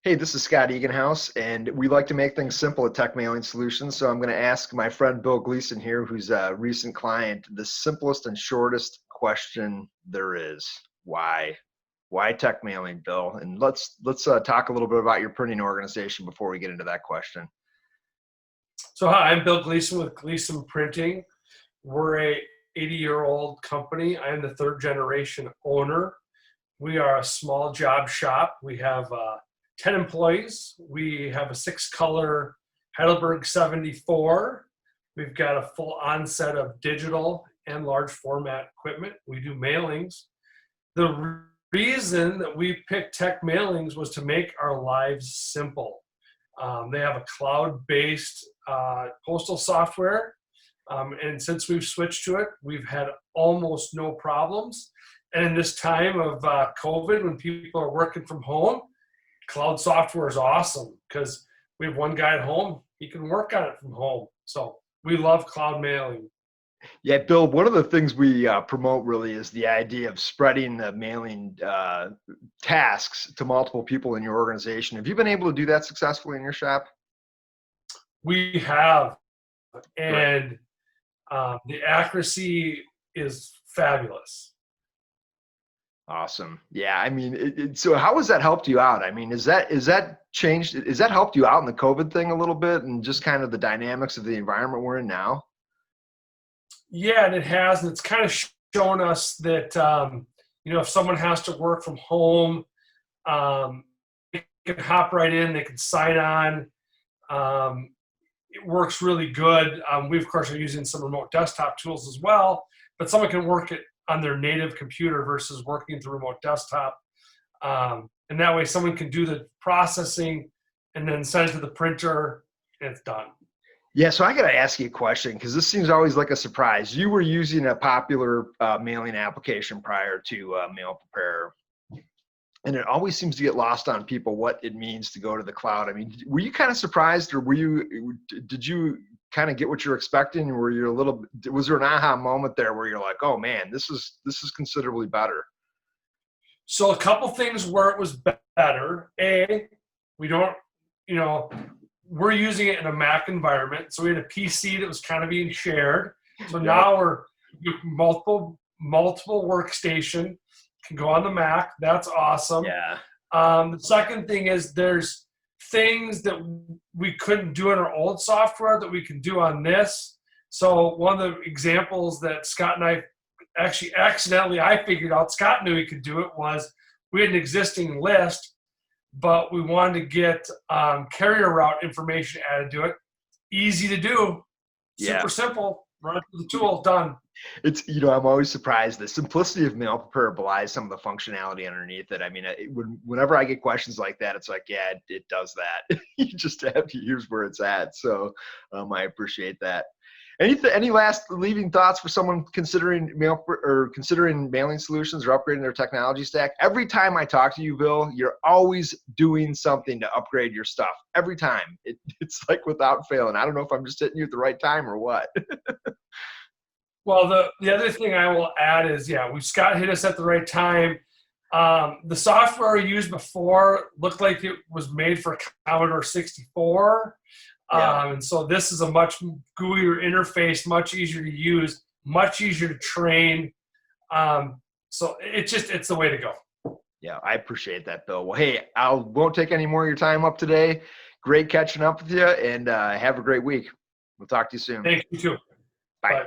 Hey, this is Scott Eganhouse, and we like to make things simple at Tech Mailing Solutions. So I'm going to ask my friend Bill Gleason here, who's a recent client, the simplest and shortest question there is: why? Why tech mailing, Bill? And let's talk a little bit about your printing organization before we get into that question. So hi, I'm Bill Gleason with Gleason Printing. We're a 80-year-old company. I am the third generation owner. We are a small job shop. We have 10 employees. We have a 6-color Heidelberg 74. We've got a full onset of digital and large format equipment. We do mailings. The reason that we picked Tech Mailings was to make our lives simple. They have a cloud-based postal software, and since we've switched to it, we've had almost no problems. And in this time of COVID, when people are working from home, cloud software is awesome because we have one guy at home, he can work on it from home. So we love cloud mailing. Yeah, Bill, one of the things we promote really is the idea of spreading the mailing tasks to multiple people in your organization. Have you been able to do that successfully in your shop? We have, Great. and the accuracy is fabulous. Awesome. Yeah, I mean, so how has that helped you out? I mean, is that changed? Is that helped you out in the COVID thing a little bit, and just kind of the dynamics of the environment we're in now? Yeah, and it has, and it's kind of shown us that if someone has to work from home, they can hop right in, they can sign on. It works really good. We of course are using some remote desktop tools as well, but someone can work it on their native computer versus working through remote desktop, and that way someone can do the processing and then send it to the printer, and it's done. Yeah, so I got to ask you a question because this seems always like a surprise. You were using a popular mailing application prior to Mail Preparer, and it always seems to get lost on people what it means to go to the cloud. I mean, were you kind of surprised, or did you kind of get what you're expecting? Or was there an aha moment there where you're like, oh man, this is considerably better? So a couple things where it was better. We don't, we're using it in a Mac environment. So we had a PC that was kind of being shared. So Yep. now we're multiple workstation can go on the Mac. That's awesome. Yeah. The second thing is there's things that we couldn't do in our old software that we can do on this. So one of the examples that Scott and I actually accidentally I figured out, Scott knew he could do it, was we had an existing list, but we wanted to get carrier route information added to it. Easy to do, super simple, run it through the tool, done. It's, I'm always surprised. The simplicity of Mail Preparer belies some of the functionality underneath it. I mean, whenever I get questions like that, it's like, yeah, it does that. You just have to use where it's at. So I appreciate that. Any last leaving thoughts for someone considering considering mailing solutions or upgrading their technology stack? Every time I talk to you, Bill, you're always doing something to upgrade your stuff. Every time. It's like without failing. I don't know if I'm just hitting you at the right time or what. Well, the other thing I will add is, Scott hit us at the right time. The software we used before looked like it was made for Commodore 64. And so this is a much gooier interface, much easier to use, much easier to train. So it's the way to go. Yeah, I appreciate that, Bill. Well, hey, I won't take any more of your time up today. Great catching up with you, and have a great week. We'll talk to you soon. Thank you too. Bye. Bye.